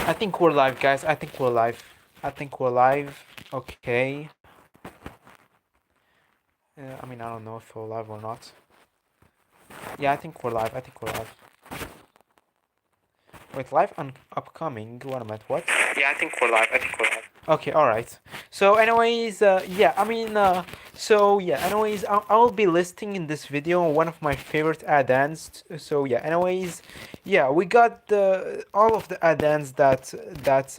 I think we're live, guys. I think we're live. I think we're live. Okay. I mean, I don't know if we're live or not. Yeah, I think we're live. I think we're live. Wait, live and upcoming. What am I? What? Yeah, I think we're live. I think we're live. Okay, all right. So, anyways, yeah, I mean, so yeah, anyways, I'll be listing in this video one of my favorite add-ons. So yeah, anyways, yeah, we got all of the add-ons that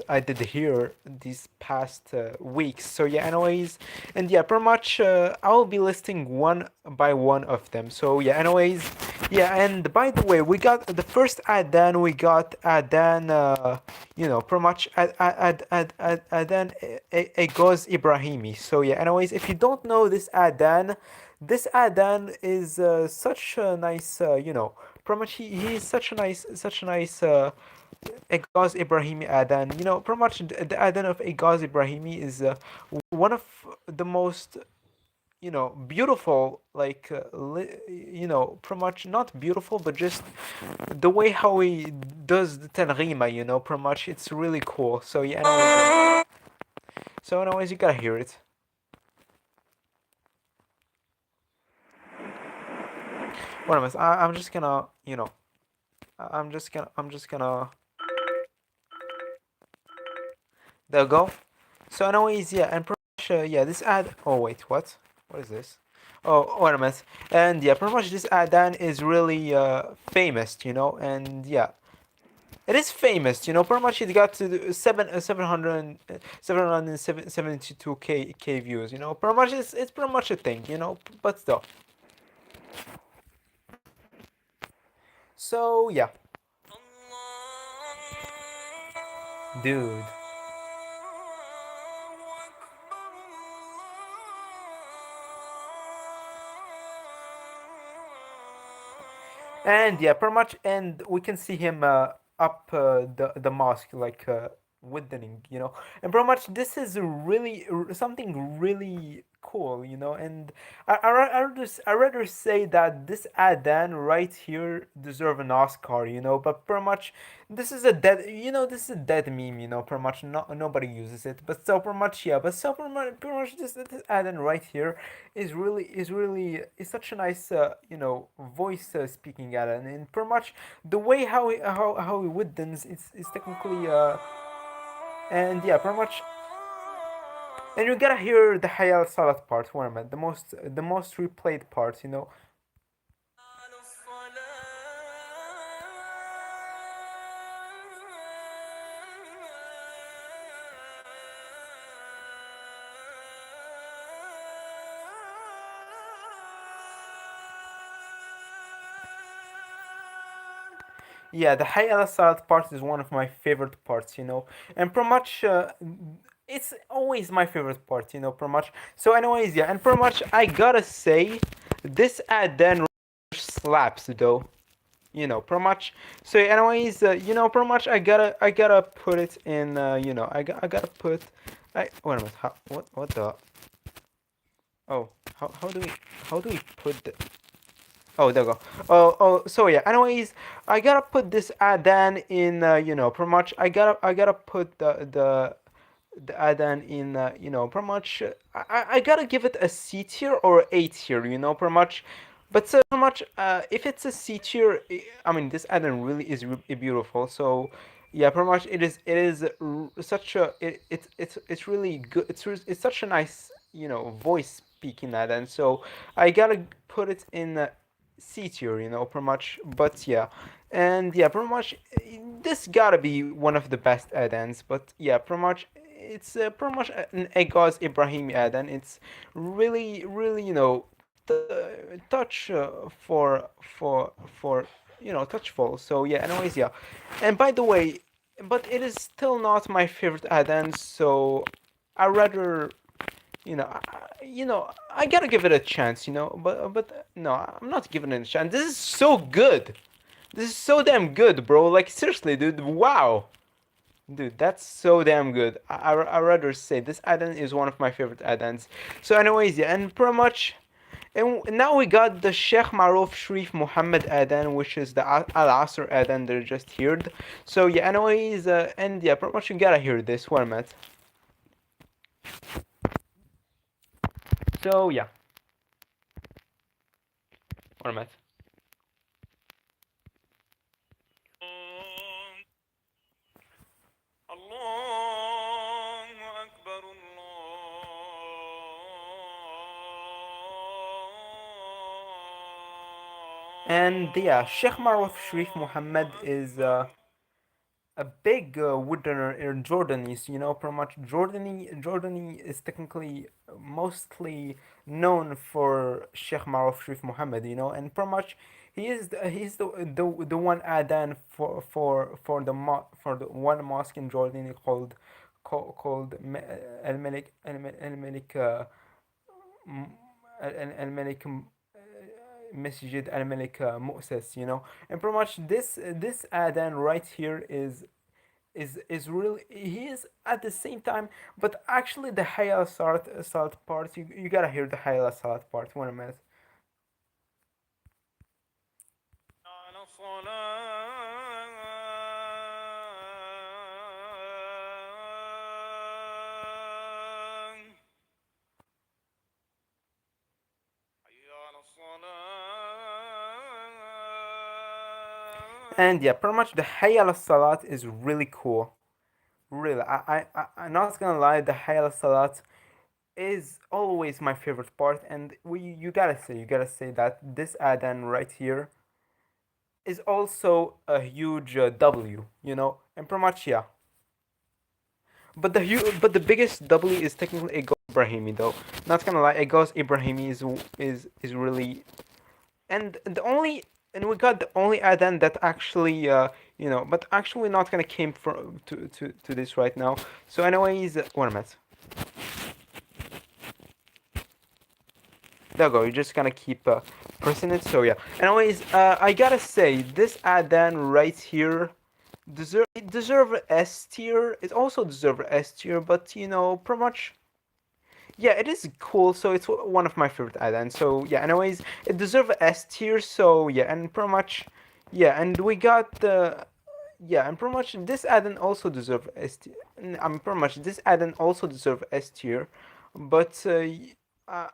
I did here these past weeks. So yeah, anyways, and yeah, pretty much I'll be listing one by one of them. So yeah, anyways, yeah, and by the way, we got the first add-on. We got add-on. Pretty much Adan Egoz Ibrahimi. So yeah, anyways, if you don't know this Adan is such a nice, pretty much he's such a nice Egoz Ibrahimi Adan. Pretty much the Adan of Egoz Ibrahimi is one of the most beautiful, like pretty much not beautiful, but just the way how he does the tenrima, pretty much it's really cool. So yeah, anyways, you gotta hear it. What am I'm just gonna, I'm just gonna. There you go. So anyways, yeah, and pretty much, yeah, this ad. Oh wait, what? What is this? Oh, ornaments. And yeah, pretty much this Adan is really famous, and yeah, it is famous, pretty much it got to 772k views, pretty much it's pretty much a thing, but still. So yeah, dude. And yeah, pretty much, and we can see him up the mosque, like widening, and pretty much this is really something really cool, and I rather say that this Adan right here deserve an Oscar, but pretty much this is a dead meme, pretty much nobody uses it, but so pretty much, yeah, but so pretty much this Adan right here is such a nice voice speaking at it, and pretty much the way how he widens it's technically and yeah, pretty much, and you gotta hear the Hayal Salat part, Warman, the most replayed part, Yeah, the Hayy al Assad part is one of my favorite parts, and pretty much it's always my favorite part, pretty much. So, anyways, yeah, and pretty much I gotta say, this ad then slaps though, pretty much. So, anyways, pretty much I gotta put it in, I gotta put, wait a minute, what the, oh, how do we put the. Oh, there we go. So yeah. Anyways, I gotta put this Adan in. Pretty much. I gotta put the Adan in. Pretty much. I gotta give it a C tier or A tier. Pretty much. But so pretty much. If it's a C tier, I mean, this Adan really is beautiful. So. Yeah, pretty much it is such a it's really good. It's such a nice voice speaking Adan. So I gotta put it in C tier, pretty much. But yeah, and yeah, pretty much this gotta be one of the best add-ons. But yeah, pretty much it's pretty much an Egaz Ibrahimi add-on. It's really, really, touch for touchful. So yeah, anyways, yeah. And by the way, but it is still not my favorite add-on. So I rather I gotta give it a chance, but no, I'm not giving it a chance. This is so good. This is so damn good, bro. Like seriously, dude. Wow, dude, that's so damn good. I rather say this add-on is one of my favorite add-ons. So, anyways, yeah, and pretty much, And now we got the Sheikh Maruf Sharif Muhammad Adhan, which is the Al Asr Adhan they just heard. So yeah, anyways, and yeah, pretty much you gotta hear this one, Matt. So yeah, one Matt. And yeah, Sheikh Maruf Sharif Muhammad is a big woodrunner in Jordanis. You know, pretty much Jordani is technically mostly known for Sheikh Maruf Sharif Muhammad. You know, and pretty much he's the one adhan for the one mosque in Jordan called Al Malik Al Malik Masjid Al Malik Mu'sas, you know, and pretty much this adhan right here is really he is at the same time, but actually the Hayal Salat part you gotta hear the Hayal Salat part. 1 minute. And yeah, pretty much the Hayal Salat is really cool. Really, I'm not gonna lie, the Hayal Salat is always my favorite part, and you gotta say that this adhan right here is also a huge W, you know, and pretty much yeah. But the biggest W is technically Egos Ibrahimi though. Not gonna lie, Egos Ibrahimi is really and the only and we got the only adhan that actually you know, but actually we're not gonna came from to this right now. So anyways, 1 minute. There you go. You're just gonna keep pressing it. So yeah. Anyways, I gotta say this adhan right here deserve S tier. It also deserve S tier, but you know, pretty much. Yeah, it is cool. So it's one of my favorite adhans. So yeah. Anyways, it deserve S tier. So yeah, and pretty much, yeah, and we got the. Yeah, and pretty much this add-on also deserve S tier. I'm pretty much this add-on also deserve S tier, but uh,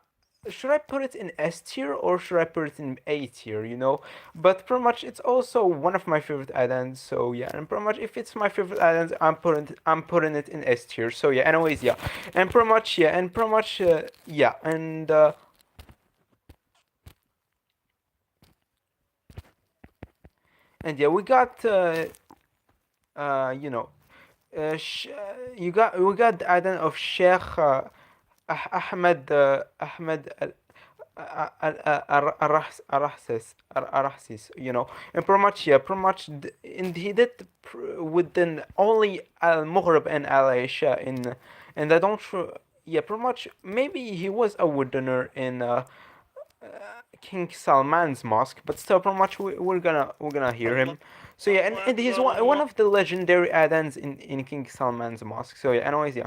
should I put it in S tier or should I put it in A tier? You know, but pretty much it's also one of my favorite add-ons. So yeah, and pretty much if it's my favorite add-ons, I'm putting it in S tier. So yeah, anyways, yeah, and pretty much yeah, and pretty much yeah, and yeah, we got you know you got we got the add-on of Sheikh Ahmed Ahmed Arahsis, you know, and pretty much yeah, pretty much, and he did within only Al Maghrib and Al Isha and I don't yeah, pretty much maybe he was a woodener in King Salman's mosque, but still, pretty much we're gonna hear him. So yeah, and he's one of the legendary adhans in King Salman's mosque. So yeah, anyways, yeah.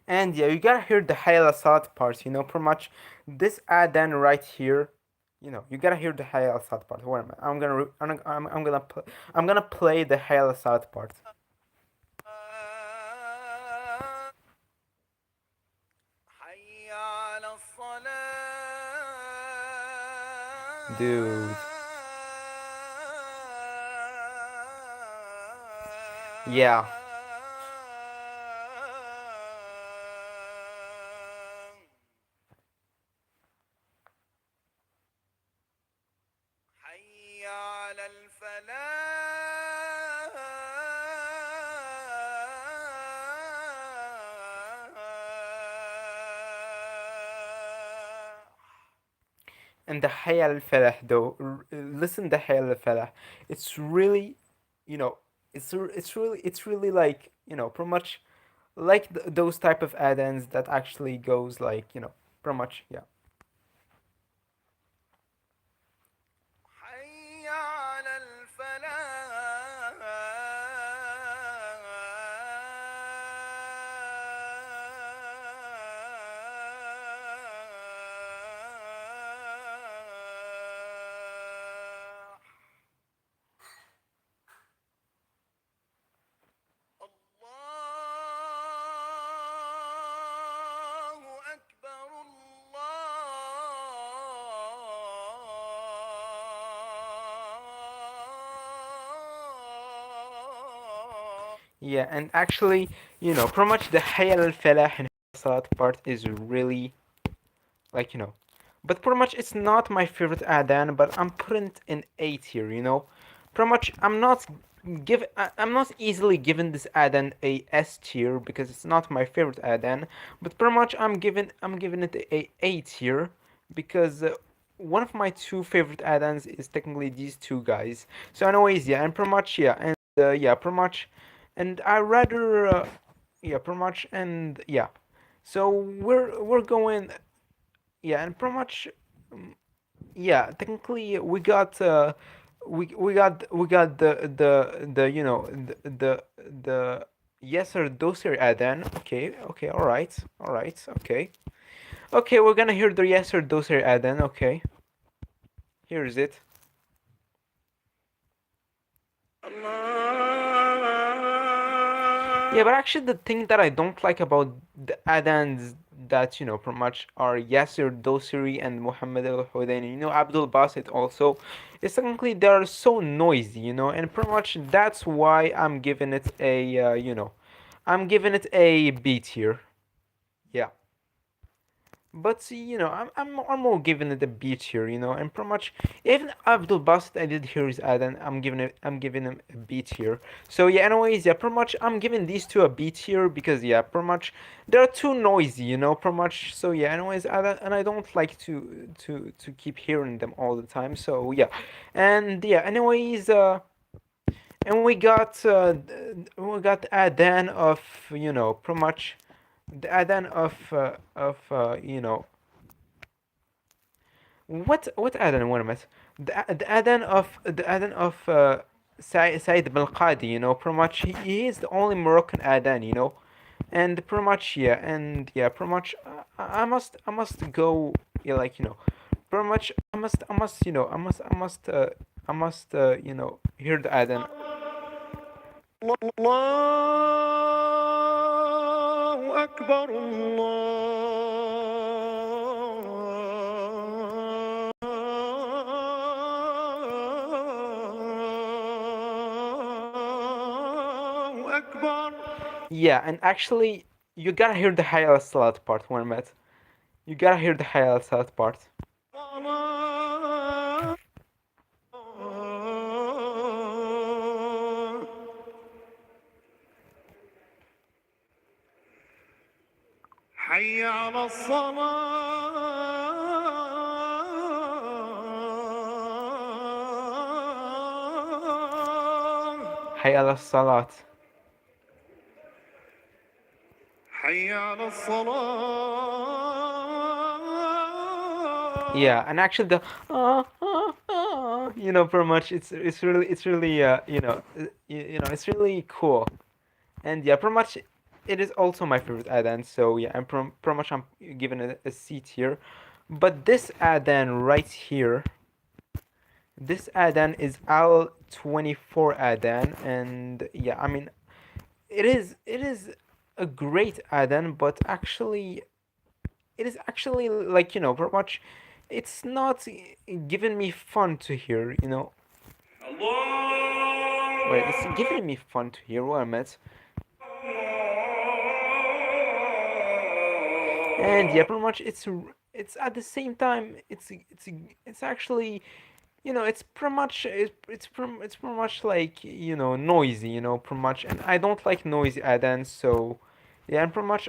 And yeah, you gotta hear the Hayal Asad part, you know, pretty much this adhan right here, you know, you gotta hear the Hayal Asad part. Wait a minute, I'm gonna play the Hayal Asad part. Dude. Yeah. And the Hayy al Falah though, listen the Hayy al Falah. It's really, you know, it's really like pretty much like those type of add-ins that actually goes like pretty much yeah. حي على الفلاح الله أكبر الله. Yeah, and actually, pretty much the Hayy al Falah and Salat part is really like but pretty much it's not my favorite adan, but I'm putting it in A tier. Pretty much I'm not easily giving this adan a S tier because it's not my favorite adan, but pretty much I'm giving it a tier because one of my two favorite add-ons is technically these two guys. So anyways, yeah, and pretty much yeah, and yeah, pretty much, and I rather yeah, pretty much, and yeah. So we're going yeah, and pretty much yeah. Technically, we got the the yes or doser add-on. Okay, okay, all right, okay, okay. We're gonna hear the yes or doser add-on. Okay, here is it. Yeah, but actually, the thing that I don't like about the add-ons that pretty much are Yasser Dosiri and Muhammad Al Hudaini, Abdul Basit also, is technically they are so noisy, and pretty much that's why I'm giving it a I'm giving it a B tier. Yeah. But I'm more giving it a B tier, and pretty much even Abdul Basit I did hear his ad, and I'm giving him a B tier. So yeah, anyways, yeah, pretty much I'm giving these two a B tier because yeah, pretty much they're too noisy, pretty much. So yeah, anyways, and I don't like to keep hearing them all the time. So yeah, and yeah, anyways, and we got Adan of pretty much the Adan of what Adan? What am I? The Adan of Said bin Qadi. Pretty much he is the only Moroccan Adan. And pretty much yeah, and yeah, pretty much I must go yeah, like pretty much I must hear the Adan. الله أكبر الله أكبر. Yeah, and actually you gotta hear the Hayal Salat part, Mohammed. You gotta hear the Hayal Salat part. صلاة حي على الصلاة Hayal Salat. حي على Yeah, الصلاة. and actually the pretty much it's really it's really cool. And yeah, pretty much it is also my favorite add-on. So yeah, pretty much I'm giving it a C tier. But this add-on right here, this add-on is Al 24 add-on, and yeah, I mean it is a great add-on, but actually it is actually like pretty much it's not giving me fun to hear. Wait, it's giving me fun to hear what I meant. And yeah, pretty much it's at the same time it's actually it's pretty much it's pretty much like noisy pretty much, and I don't like noisy add-ins. So yeah, and pretty much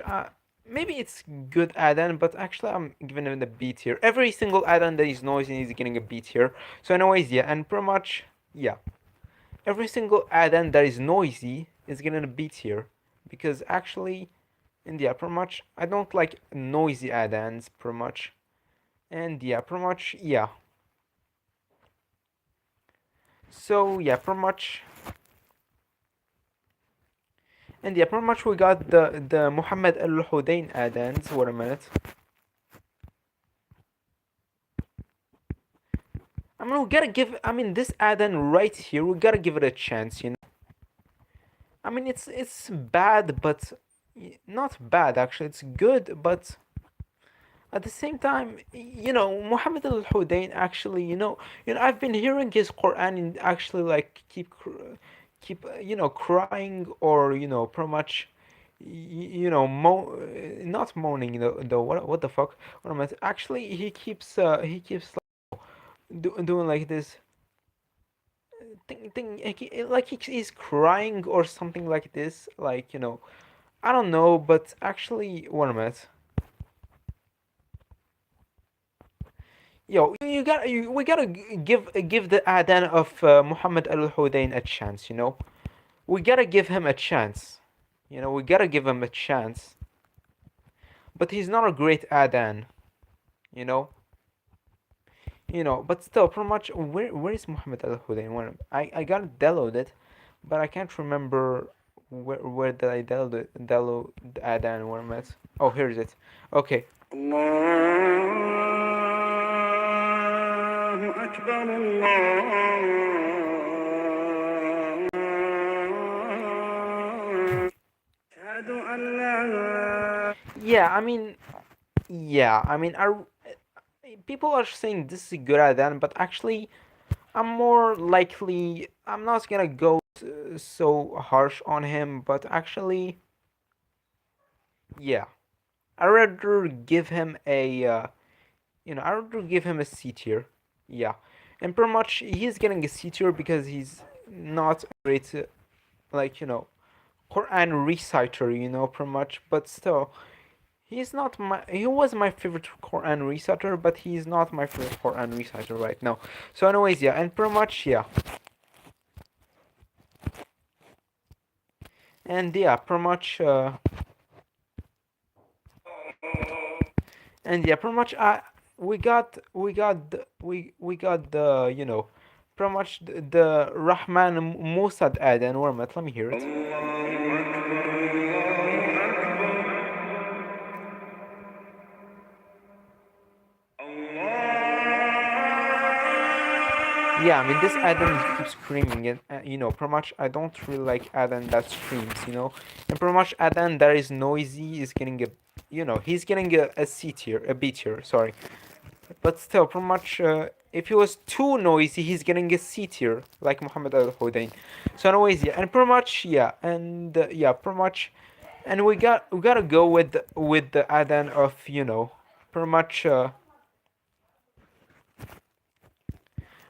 maybe it's good add-on, but actually I'm giving it a B tier. Every single add-on that is noisy is getting a B tier. So anyways, yeah, and pretty much, yeah, every single add-on that is noisy is getting a B tier, because actually, and yeah, pretty much I don't like noisy add-ons pretty much, and yeah, pretty much, yeah. So yeah, pretty much, and yeah, pretty much we got the Muhammad Al Hudain add-ons. Wait a minute. I mean, we gotta give. I mean, this add-on right here, we gotta give it a chance. You know. I mean, it's bad, but not bad actually. It's good, but at the same time, Muhammad Al Hudain actually, I've been hearing his Quran and actually like keep crying, or pretty much, not moaning though. What the fuck? What am I? Actually, he keeps doing like this thing, like he's crying or something like this, like I don't know, but actually, what am I? Yo, we gotta give the Adan of Muhammad Al Hudain a chance. We gotta give him a chance. We gotta give him a chance. But he's not a great Adan. You know, But still, pretty much, where is Muhammad Al Hudain? I gotta download it, but I can't remember where did I download the Adan. Where am I? Oh, here is it. Okay. الله أكبر الله أشهد أن لا Yeah, I mean, people are saying this is a good Adan, but actually, I'm not gonna go so harsh on him, but actually, yeah, I rather give him I rather give him a C tier. Yeah, and pretty much he's getting a C tier because he's not a great, Quran reciter, pretty much, but still, he was my favorite Quran reciter, but he's not my favorite Quran reciter right now. So anyways, yeah, and pretty much, yeah. And yeah, pretty much, and yeah, pretty much. We got the pretty much the Rahman Musad ad and Warmat. Let me hear it. Yeah, I mean this Adam keeps screaming, and pretty much I don't really like Adam that screams, and pretty much Adam that is noisy is getting he's getting a C tier, a B tier, sorry. But still, pretty much, if he was too noisy, he's getting a C tier, like Muhammad Al Hudain. So, anyways, yeah, and pretty much, yeah, and yeah, pretty much, and we gotta go with the add-on of pretty much,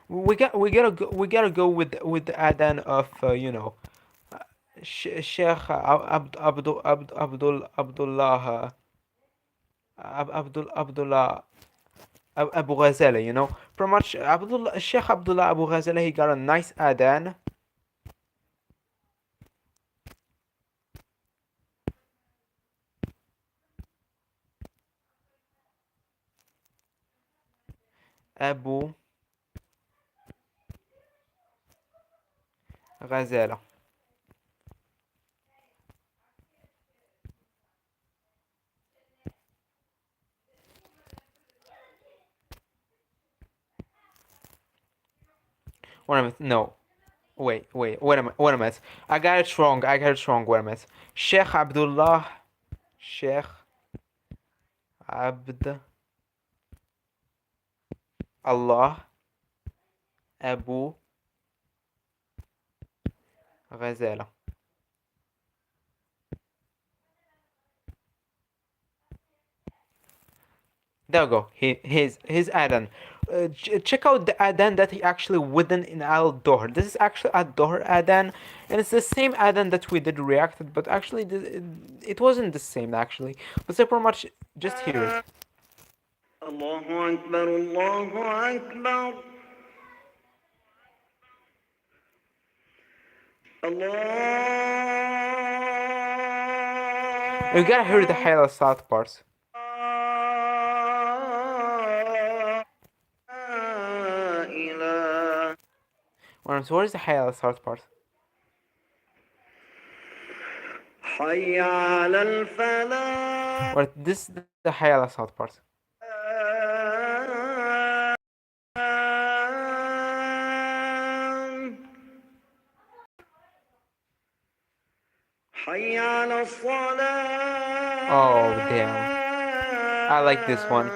we gotta go with the add-on of Sheikh Abdullah Abdullah Abu Ghazala, Pretty much Sheikh Abdullah Abu Ghazala, he got a nice adhan. Abu Ghazala. Wait a minute, no. Wait a minute. I got it wrong. Wait a minute. Sheikh Abdullah, Sheikh Abd Allah Abu Ghazala. There we go. His add-on. check out the adhan that he actually within in al dohr. This is actually a dohr adhan, and it's the same adhan that we did reacted, but actually it wasn't the same actually. But so pretty much just hear it. الله أكبر الله أكبر You gotta hear the الله Hayal Salat parts. إله So where's the Hayal Salat part? حي على الفلاح Or this is the Hayal Salat part. حي على الصلاة Oh damn. I like this one.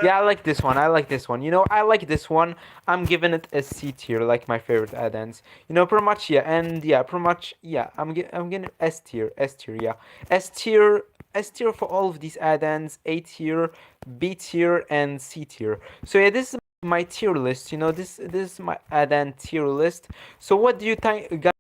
Yeah, I like this one. I like this one. You know, I like this one. I'm giving it a C tier, like my favorite add-ons. You know, pretty much, yeah, and yeah, pretty much, yeah. I'm getting S tier, yeah, S tier for all of these add-ons. A tier, B tier, and C tier. So yeah, this is my tier list. You know, this is my add-on tier list. So what do you think, guys?